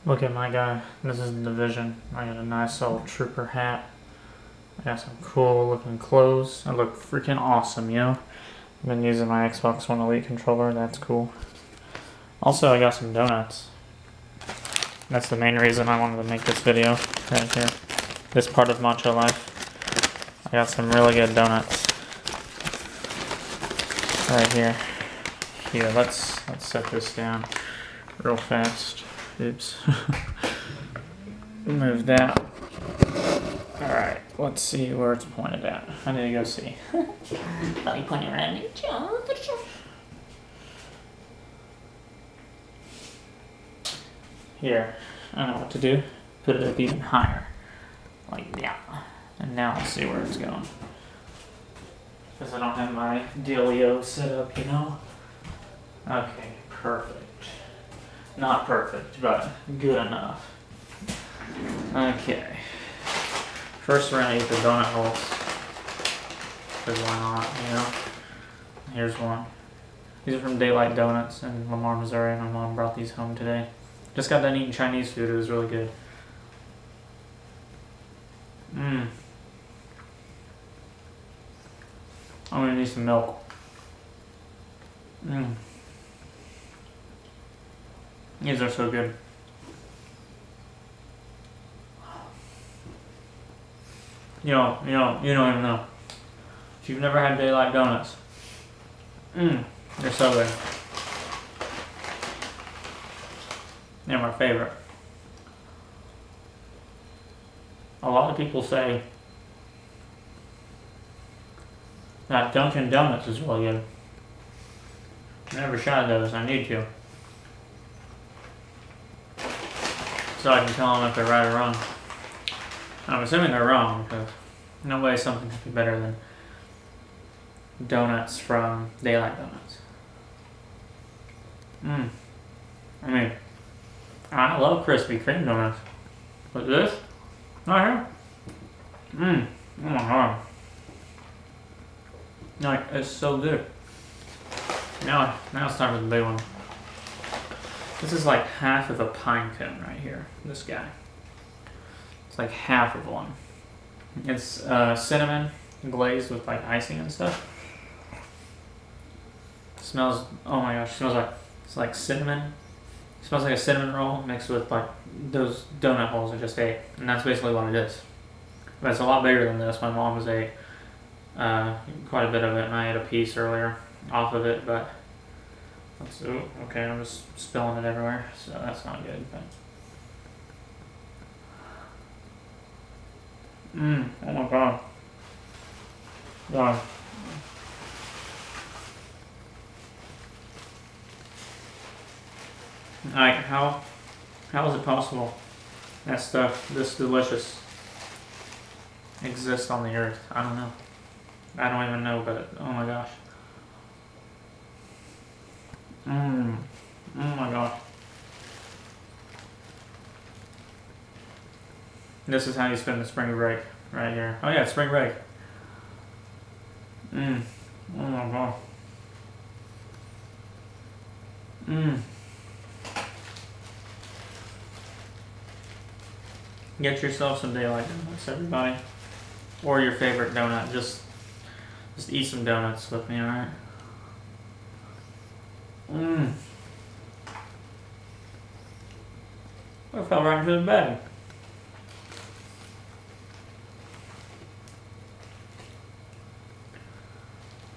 Look at my guy. This is the Division. I got a nice old trooper hat. I got some cool looking clothes. I look freaking awesome, you know? I've been using my Xbox One Elite controller. That's cool. Also, I got some donuts. That's the main reason I wanted to make this video right here. This part of Macho life. I got some really good donuts. Right here. Here, let's set this down real fast. Oops. Move that. Alright, let's see where it's pointed at. I need to go see. Let me point it around you. Here, I know what to do. Put it up even higher. Like that. And now I'll see where it's going. Because I don't have my dealio set up, you know? Okay, perfect. Not perfect, but good enough. Okay. First we're gonna eat the donut holes. Because why not, you know? Here's one. These are from Daylight Donuts in Lamar, Missouri. My mom brought these home today. Just got done eating Chinese food. It was really good. I'm gonna need some milk. These are so good. You don't even know. If you've never had Daylight Donuts, they're so good. They're my favorite. A lot of people say that Dunkin' Donuts is really good. I never tried those. I need to. So I can tell them if they're right or wrong. I'm assuming they're wrong because no way something could be better than donuts from Daylight Donuts. I mean, I love Krispy Kreme donuts, but this right here, oh my god, like it's so good. Now it's time for the big one. This is like half of a pine cone right here. This guy. It's like half of one. It's cinnamon glazed with like icing and stuff. Smells, oh my gosh, it's like cinnamon. It smells like a cinnamon roll mixed with like those donut holes I just ate. And that's basically what it is. But it's a lot bigger than this. My mom has ate quite a bit of it and I ate a piece earlier off of it, but okay, I'm just spilling it everywhere, so that's not good. But oh my god. God. Like how is it possible that stuff this delicious exists on the earth? I don't know. I don't even know, but oh my gosh. Oh my gosh. This is how you spend the spring break, right here. Oh yeah, spring break. Oh my god. Get yourself some Daylight Donuts, everybody. Or your favorite donut. Just eat some donuts with me, alright? I fell right into the bed.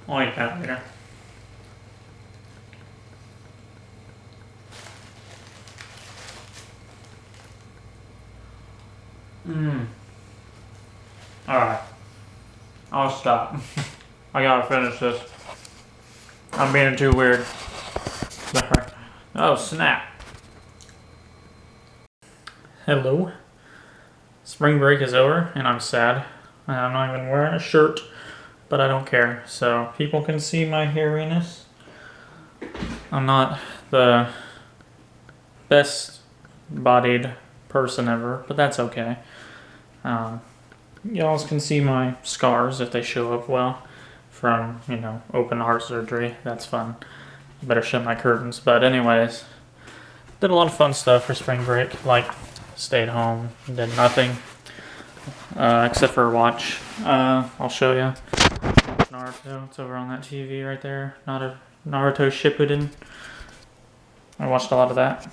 I'll eat that later. Alright. I'll stop. I gotta finish this. I'm being too weird. Sorry. Oh, snap. Hello. Spring break is over and I'm sad. I'm not even wearing a shirt, but I don't care. So people can see my hairiness. I'm not the best bodied person ever, but that's okay. Y'all can see my scars if they show up well from, open heart surgery. That's fun. Better shut my curtains. But anyways, did a lot of fun stuff for spring break. Like, stayed home, did nothing. Except for watch. I'll show you. Naruto. It's over on that TV right there. Naruto Shippuden. I watched a lot of that.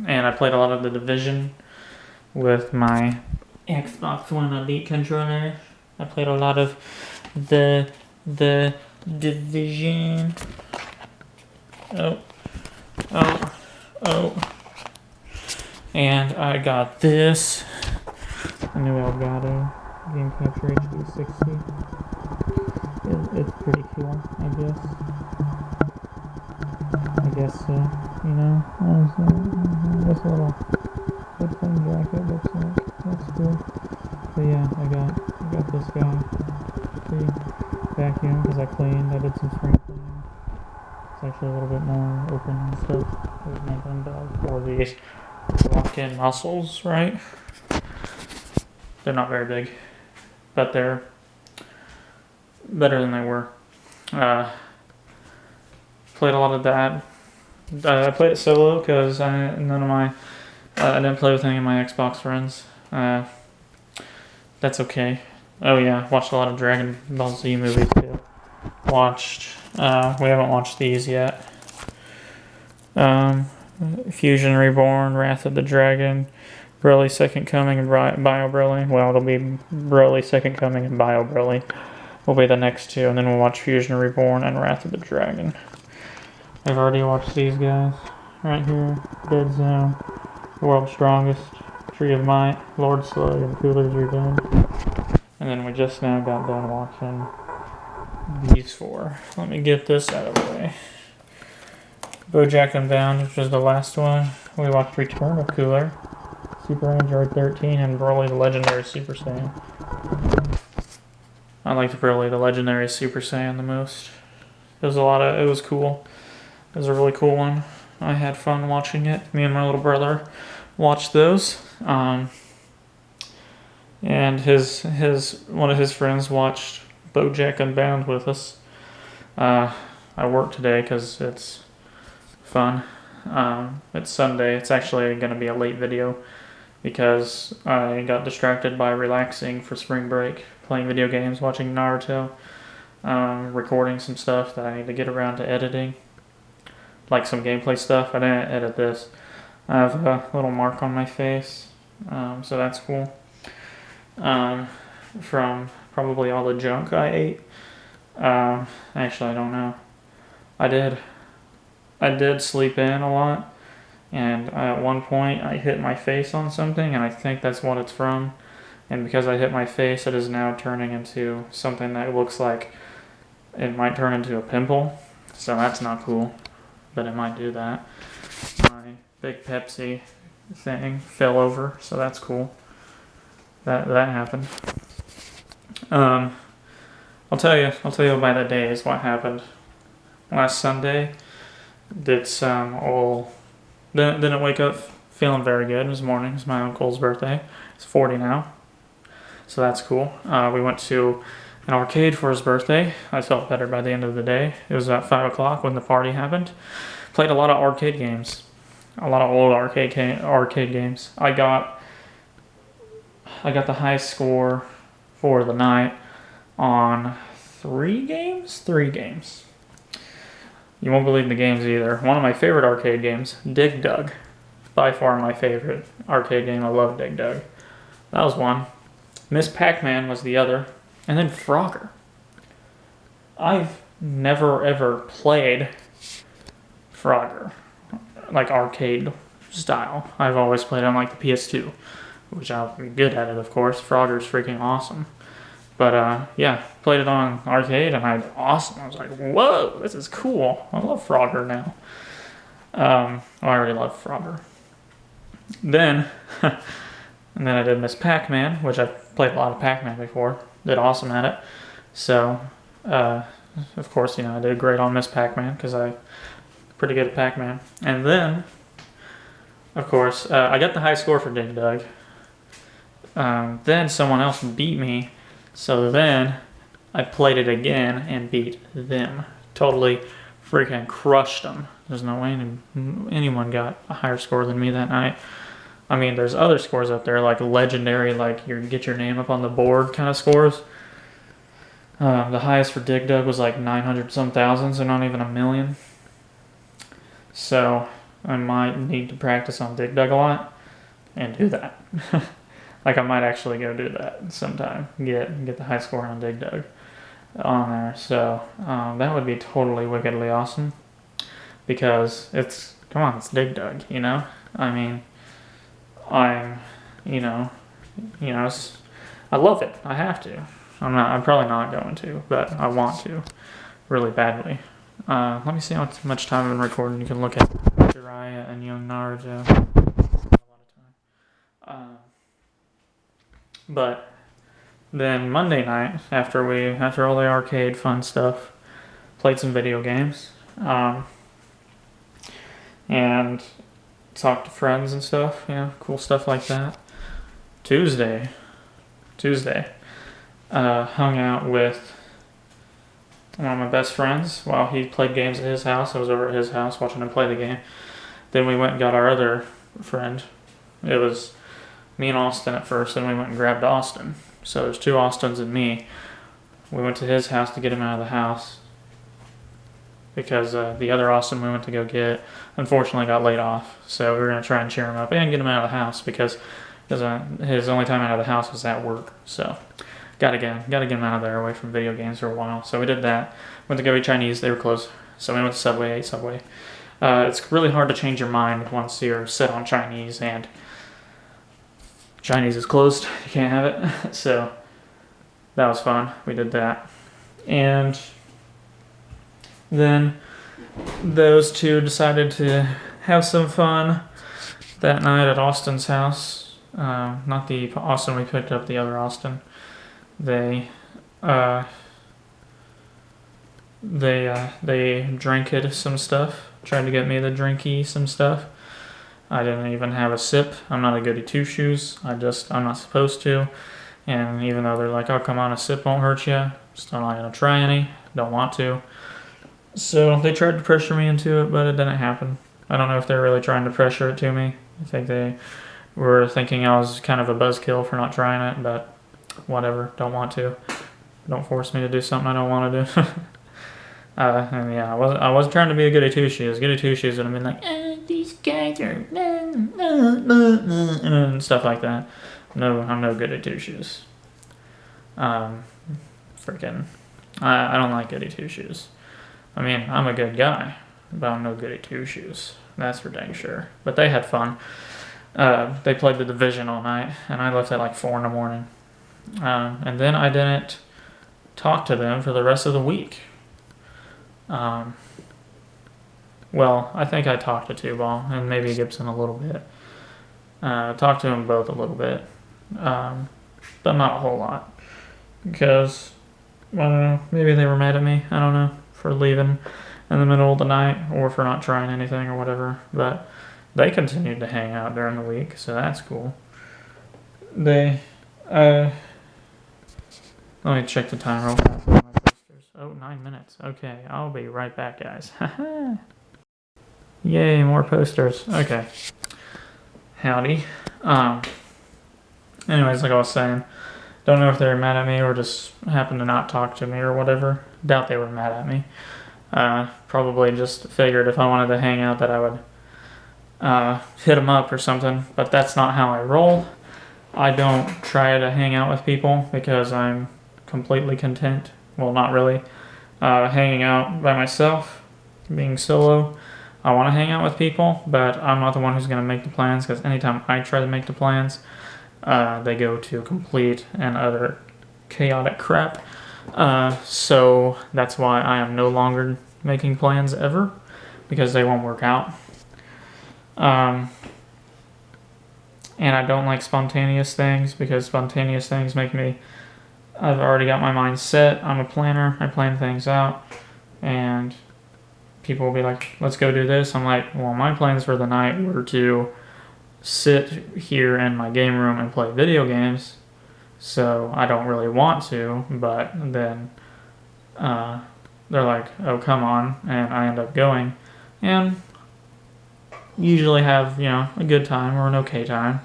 And I played a lot of The Division with my Xbox One Elite controller. I played a lot of the Division. Oh. And I got this. A new Elgato Game Capture HD 60. It's pretty cool, I guess. You know, this little headphone jacket looks like. That's cool. But yeah, I got this guy. Pretty vacuum because I cleaned. I did some spring cleaning. It's actually a little bit more open and stuff. There's my dumbbells for these lock-in muscles, right? They're not very big, but they're better than they were. Played a lot of that. I played it solo because I didn't play with any of my Xbox friends. That's okay. Oh yeah, watched a lot of Dragon Ball Z movies too. We haven't watched these yet. Fusion Reborn, Wrath of the Dragon, Broly Second Coming, and Bio Broly. Well, it'll be Broly Second Coming and Bio Broly will be the next two, and then we'll watch Fusion Reborn and Wrath of the Dragon. I've already watched these guys right here. Dead Zone, The World's Strongest, Tree of Might, Lord Slug, and Cooler's Revenge. And then we just now got done watching these four. Let me get this out of the way. BoJack Unbound, which was the last one. We watched Return of Cooler, Super Android 13, and Broly the Legendary Super Saiyan. I liked Broly the Legendary Super Saiyan the most. It was cool. It was a really cool one. I had fun watching it. Me and my little brother watched those. And one of his friends watched BoJack Unbound with us. I work today because it's fun. It's Sunday. It's actually going to be a late video because I got distracted by relaxing for spring break, playing video games, watching Naruto, recording some stuff that I need to get around to editing, like some gameplay stuff. I didn't edit this. I have a little mark on my face, so that's cool. From probably all the junk I ate. Actually, I don't know. I did sleep in a lot, and at one point I hit my face on something, and I think that's what it's from. And because I hit my face, it is now turning into something that looks like it might turn into a pimple. So that's not cool, but it might do that. My big Pepsi thing fell over, so that's cool. That happened. I'll tell you by the days what happened. Last Sunday, didn't wake up feeling very good this morning. It was my uncle's birthday. He's 40 now, so that's cool. We went to an arcade for his birthday. I felt better by the end of the day. It was about 5 o'clock when the party happened. Played a lot of arcade games, a lot of old arcade games. I got the highest score for the night on 3 games. You won't believe the games either. One of my favorite arcade games, Dig Dug. By far my favorite arcade game. I love Dig Dug. That was one. Miss Pac-Man was the other. And then Frogger. I've never ever played Frogger, like arcade style. I've always played on like the PS2, which I'm good at it, of course. Frogger's freaking awesome. But yeah, played it on arcade and I was like, whoa, this is cool. I love Frogger now. I already love Frogger. Then, and then I did Miss Pac-Man, which I've played a lot of Pac-Man before. Did awesome at it. So, of course, I did great on Miss Pac-Man because I'm pretty good at Pac-Man. And then, of course, I got the high score for Dig Dug. Then someone else beat me. So then I played it again and beat them. Totally freaking crushed them. There's no way anyone got a higher score than me that night. I mean, there's other scores up there, like legendary, like you get your name up on the board kind of scores. The highest for Dig Dug was like 900 some thousand, so not even a million. So I might need to practice on Dig Dug a lot and do that. Like I might actually go do that sometime. Get the high score on Dig Dug on there. So that would be totally wickedly awesome. Because it's Dig Dug, you know? I mean, I love it. I have to. I'm probably not going to, but I want to really badly. Let me see how much time I've been recording. You can look at Jiraiya and young Naruto. A lot of time. But then Monday night, after all the arcade fun stuff, played some video games. And talked to friends and stuff, cool stuff like that. Tuesday, hung out with one of my best friends while he played games at his house. I was over at his house watching him play the game. Then we went and got our other friend. It was me and Austin at first, then we went and grabbed Austin. So there's two Austins and me. We went to his house to get him out of the house because the other Austin we went to go get unfortunately got laid off. So we were going to try and cheer him up and get him out of the house because his only time out of the house was at work. So gotta get him out of there away from video games for a while. So we did that. Went to go eat Chinese. They were closed. So we went to Subway, ate Subway. It's really hard to change your mind once you're set on Chinese and Chinese is closed. You can't have it. So that was fun. We did that. And then those two decided to have some fun that night at Austin's house. Not the Austin we picked up, the other Austin. They drank some stuff. Tried to get me to drinky some stuff. I didn't even have a sip. I'm not a goody two shoes. I'm not supposed to. And even though they're like, oh, come on, a sip won't hurt you, still not going to try any. Don't want to. So they tried to pressure me into it, but it didn't happen. I don't know if they're really trying to pressure it to me. I think they were thinking I was kind of a buzzkill for not trying it, but whatever. Don't want to. Don't force me to do something I don't want to do. And yeah, I wasn't trying to be a goody two shoes. Goody two shoes would have been like, these guys are and stuff like that. No, I'm no goody two shoes. I don't like goody two shoes. I mean, I'm a good guy, but I'm no goody two shoes. That's for dang sure. But they had fun. They played the Division all night, and I left at like 4 in the morning. And then I didn't talk to them for the rest of the week. Well, I think I talked to Two Ball and maybe Gibson a little bit. Talked to them both a little bit, but not a whole lot. Because, I don't know, maybe they were mad at me, I don't know, for leaving in the middle of the night or for not trying anything or whatever. But they continued to hang out during the week, so that's cool. Let me check the time real fast. Oh, 9 minutes. Okay, I'll be right back, guys. Yay, more posters. Okay. Howdy. Anyways, like I was saying, don't know if they were mad at me or just happened to not talk to me or whatever. Doubt they were mad at me. Probably just figured if I wanted to hang out that I would hit them up or something, but that's not how I roll. I don't try to hang out with people because I'm completely content. Well, not really. Hanging out by myself, being solo. I want to hang out with people, but I'm not the one who's going to make the plans because anytime I try to make the plans, they go to complete and utter chaotic crap. So that's why I am no longer making plans ever because they won't work out. And I don't like spontaneous things because spontaneous things make me... I've already got my mind set. I'm a planner. I plan things out. And people will be like, let's go do this. I'm like, well, my plans for the night were to sit here in my game room and play video games. So I don't really want to. But then they're like, oh, come on. And I end up going. and usually have, a good time or an okay time.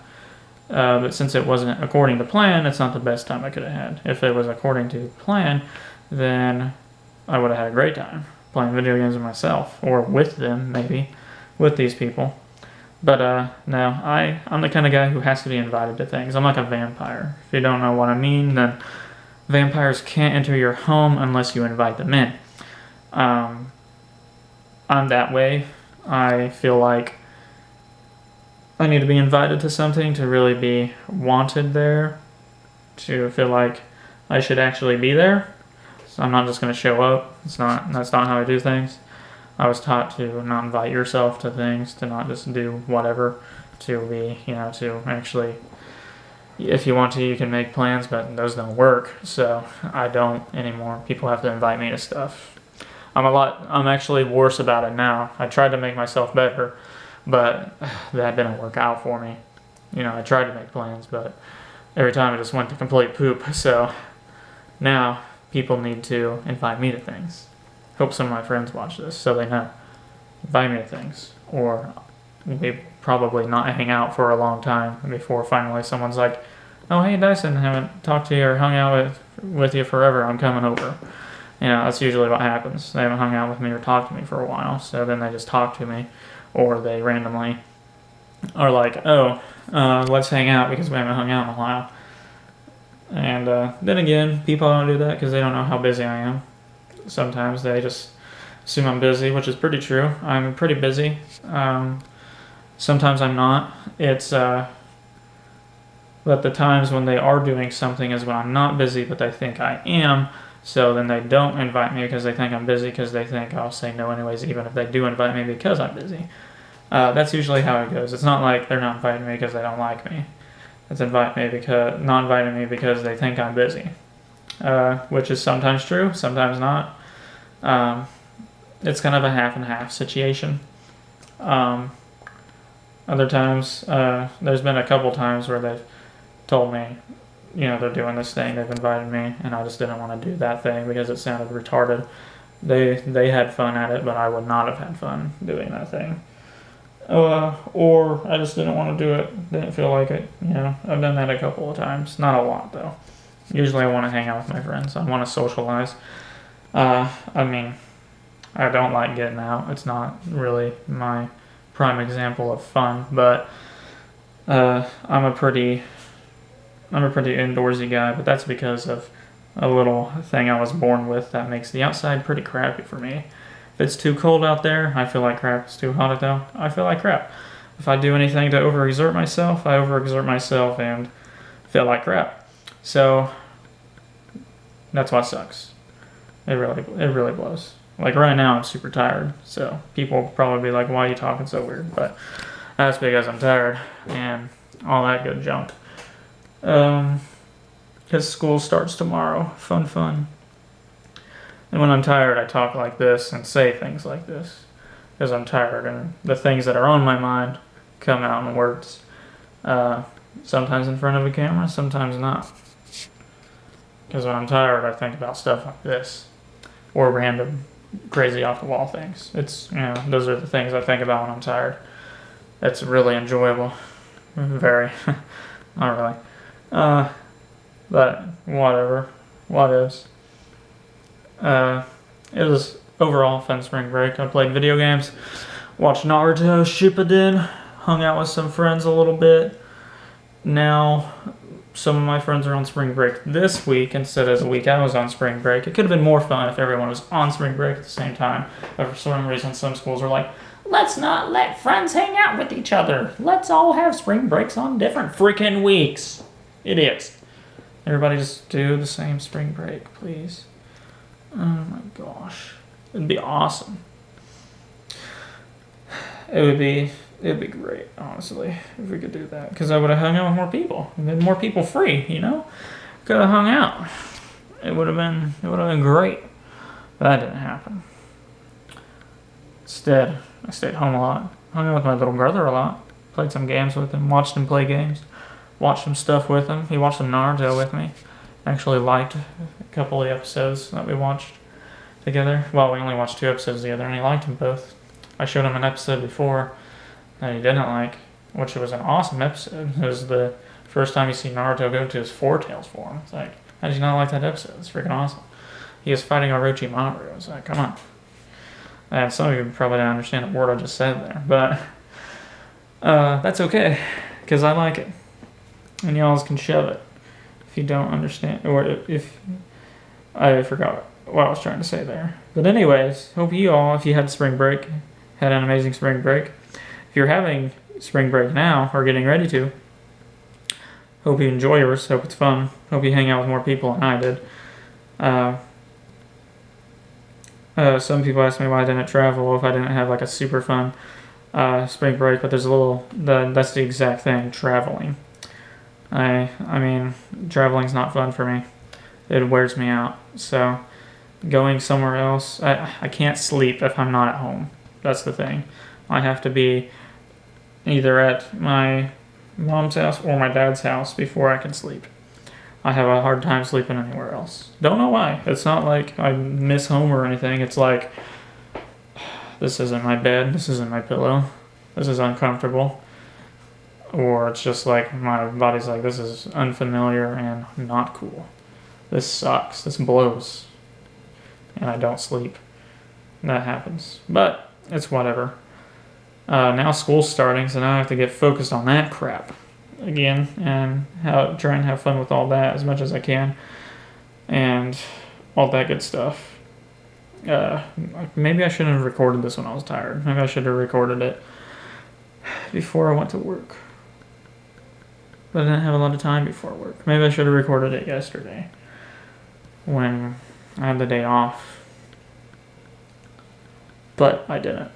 But since it wasn't according to plan, it's not the best time I could have had. If it was according to plan, then I would have had a great time playing video games with myself, or with them, maybe, with these people. But no, I'm the kind of guy who has to be invited to things. I'm like a vampire. If you don't know what I mean, then vampires can't enter your home unless you invite them in. I'm that way. I feel like I need to be invited to something to really be wanted there, to feel like I should actually be there. So I'm not just going to show up. That's not how I do things. I was taught to not invite yourself to things, to not just do whatever, to be, to actually, if you want to, you can make plans, but those don't work. So I don't anymore. People have to invite me to stuff. I'm actually worse about it now. I tried to make myself better, but that didn't work out for me. I tried to make plans, but every time it just went to complete poop. So now people need to invite me to things. Hope some of my friends watch this so they know. Invite me to things. Or we probably not hang out for a long time before finally someone's like, oh, hey, Dyson, I haven't talked to you or hung out with you forever. I'm coming over. That's usually what happens. They haven't hung out with me or talked to me for a while, so then they just talk to me. Or they randomly are like, let's hang out because we haven't hung out in a while. And then again, people don't do that because they don't know how busy I am. Sometimes they just assume I'm busy, which is pretty true. I'm pretty busy. Sometimes I'm not. But the times when they are doing something is when I'm not busy, but they think I am. So then they don't invite me because they think I'm busy, because they think I'll say no anyways, even if they do invite me because I'm busy. That's usually how it goes. It's not like they're not inviting me because they don't like me. It's not inviting me because they think I'm busy, which is sometimes true, sometimes not. It's kind of a half and half situation. Other times, there's been a couple times where they've told me, they're doing this thing, they've invited me, and I just didn't want to do that thing because it sounded retarded. They had fun at it, but I would not have had fun doing that thing. Or I just didn't want to do it, didn't feel like it. I've done that a couple of times, not a lot though. Usually I want to hang out with my friends, I want to socialize. I don't like getting out. It's not really my prime example of fun, but I'm a pretty indoorsy guy, but that's because of a little thing I was born with that makes the outside pretty crappy for me. If it's too cold out there, I feel like crap. If it's too hot out there, I feel like crap. If I do anything to overexert myself, I overexert myself and feel like crap. So that's what sucks. It really blows. Like right now, I'm super tired. So people will probably be like, why are you talking so weird? But that's because I'm tired and all that good junk. Because school starts tomorrow. Fun. And when I'm tired, I talk like this and say things like this. Because I'm tired, and the things that are on my mind come out in words. Sometimes in front of a camera, sometimes not. Because when I'm tired, I think about stuff like this. Or random, crazy off-the-wall things. Those are the things I think about when I'm tired. It's really enjoyable. Very. Not really. But whatever. What is. It was overall fun spring break. I played video games, watched Naruto Shippuden, hung out with some friends a little bit. Now, some of my friends are on spring break this week instead of the week I was on spring break. It could have been more fun if everyone was on spring break at the same time. But for some reason, some schools are like, let's not let friends hang out with each other. Let's all have spring breaks on different freaking weeks. Idiots. Everybody just do the same spring break, please. Oh my gosh. It'd be awesome. It'd be great, honestly, if we could do that. Because I would have hung out with more people. And then more people free, Could have hung out. It would have been great. But that didn't happen. Instead, I stayed home a lot. Hung out with my little brother a lot. Played some games with him. Watched him play games. Watched some stuff with him. He watched some Naruto with me. Actually liked a couple of the episodes that we watched together. Well, we only watched 2 episodes together, and he liked them both. I showed him an episode before that he didn't like, which was an awesome episode. It was the first time you see Naruto go to his Four Tails form. It's like, how did you not like that episode? It's freaking awesome. He was fighting Orochimaru. It's like, come on. And some of you probably don't understand the word I just said there, but that's okay, because I like it. And y'all can shove it if you don't understand, or if I forgot what I was trying to say there. But anyways, hope you all, if you had spring break, had an amazing spring break. If you're having spring break now, or getting ready to, hope you enjoy yours, hope it's fun, hope you hang out with more people than I did. Some people ask me why I didn't travel, if I didn't have like a super fun spring break, but there's that's the exact thing, traveling. I mean, traveling's not fun for me. It wears me out. So, going somewhere else, I can't sleep if I'm not at home. That's the thing. I have to be either at my mom's house or my dad's house before I can sleep. I have a hard time sleeping anywhere else. Don't know why. It's not like I miss home or anything. It's like, this isn't my bed, this isn't my pillow, this is uncomfortable. Or it's just like my body's like, this is unfamiliar and not cool. This sucks, this blows. And I don't sleep. That happens. But it's whatever. Now school's starting, so now I have to get focused on that crap again and try and have fun with all that as much as I can. And all that good stuff. Maybe I shouldn't have recorded this when I was tired. Maybe I should have recorded it before I went to work. But I didn't have a lot of time before work. Maybe I should have recorded it yesterday when I had the day off. But I didn't.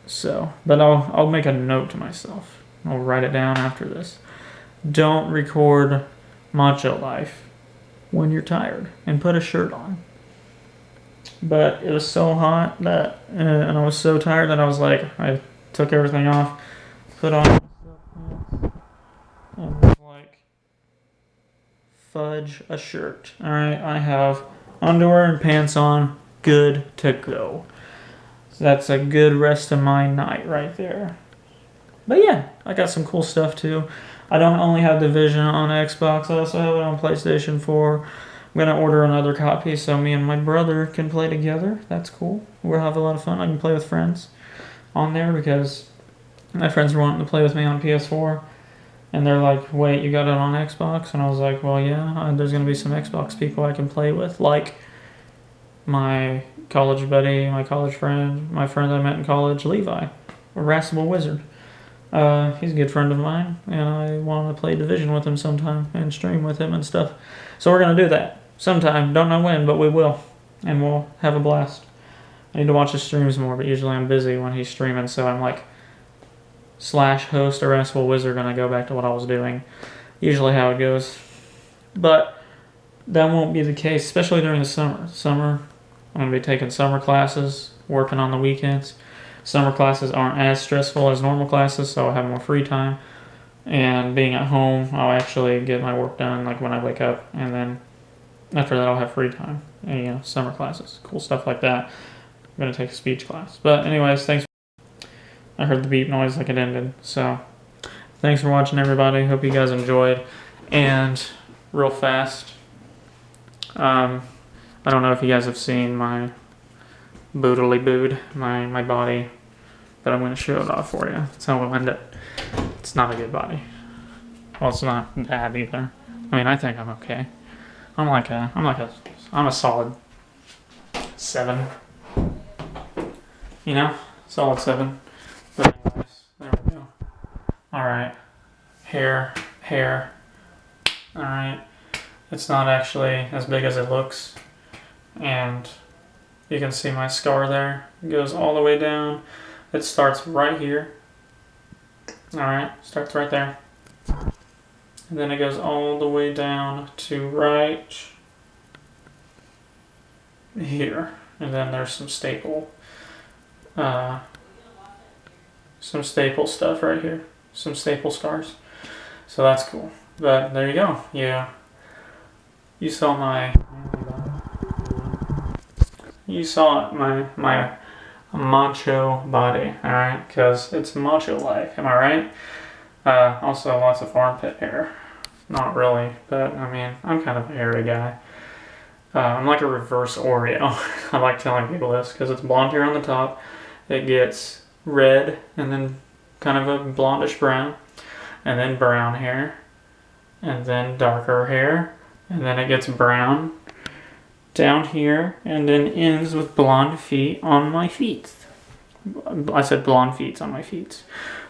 So, but I'll make a note to myself. I'll write it down after this. Don't record Macho Life when you're tired, and put a shirt on. But it was so hot that, and I was so tired that I was like, I took everything off, put on my sweatpants, and was like, fudge a shirt. Alright, I have underwear and pants on, good to go. So that's a good rest of my night right there. But yeah, I got some cool stuff too. I don't only have Division on Xbox, I also have it on PlayStation 4. I'm going to order another copy so me and my brother can play together. That's cool. We'll have a lot of fun. I can play with friends on there because my friends were wanting to play with me on PS4. And they're like, wait, you got it on Xbox? And I was like, well, yeah, there's going to be some Xbox people I can play with. Like my college buddy, my college friend, my friend I met in college, Levi, a Irascible Wizard. He's a good friend of mine, and I want to play Division with him sometime and stream with him and stuff. So we're going to do that sometime. Don't know when, but we will. And we'll have a blast. I need to watch his streams more, but usually I'm busy when he's streaming, so I'm like, /host Irascible Wizard, going to go back to what I was doing. Usually how it goes. But that won't be the case, especially during the summer. Summer, I'm going to be taking summer classes, working on the weekends. Summer classes aren't as stressful as normal classes, so I'll have more free time. And being at home, I'll actually get my work done like when I wake up. And then after that, I'll have free time. And, you know, summer classes, cool stuff like that. I'm going to take a speech class. But anyways, thanks. I heard the beep noise like it ended. So thanks for watching, everybody. Hope you guys enjoyed. And real fast, I don't know if you guys have seen my boodly bood, my body, but I'm going to show it off for you. That's how we'll end it. It's not a good body. Well, it's not bad either. I mean, I think I'm okay. I'm a solid 7. You know? Solid 7. But anyways, there we go. Alright. Hair. Alright. It's not actually as big as it looks. And you can see my scar there. It goes all the way down. It starts right here. Alright, starts right there. And then it goes all the way down to right here. And then there's some staple stuff right here. Some staple scars. So that's cool. But there you go. Yeah. You saw my macho body, alright? Because it's macho life, am I right? Also, lots of armpit hair. Not really, but I mean, I'm kind of a hairy guy. I'm like a reverse Oreo. I like telling people this because it's blonde hair on the top. It gets red and then kind of a blondish brown, and then brown hair, and then darker hair, and then it gets brown down here, and then ends with blonde feet on my feet. I said blonde feet on my feet.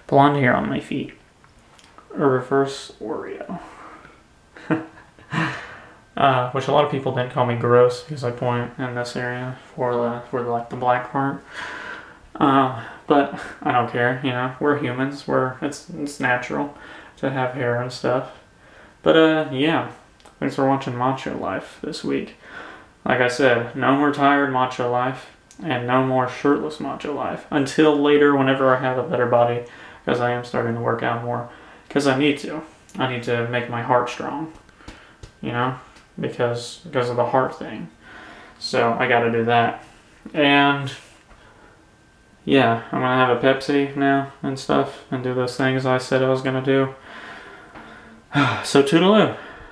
Blonde hair on my feet. A reverse Oreo. Which a lot of people didn't call me gross because I point in this area for the black part. But I don't care, you know. We're humans. It's natural to have hair and stuff. But yeah. Thanks for watching Macho Life this week. Like I said, no more tired Macho Life and no more shirtless Macho Life until later whenever I have a better body, because I am starting to work out more because I need to. I need to make my heart strong, you know, because of the heart thing. So I got to do that. And yeah, I'm going to have a Pepsi now and stuff and do those things I said I was going to do. So toodaloo.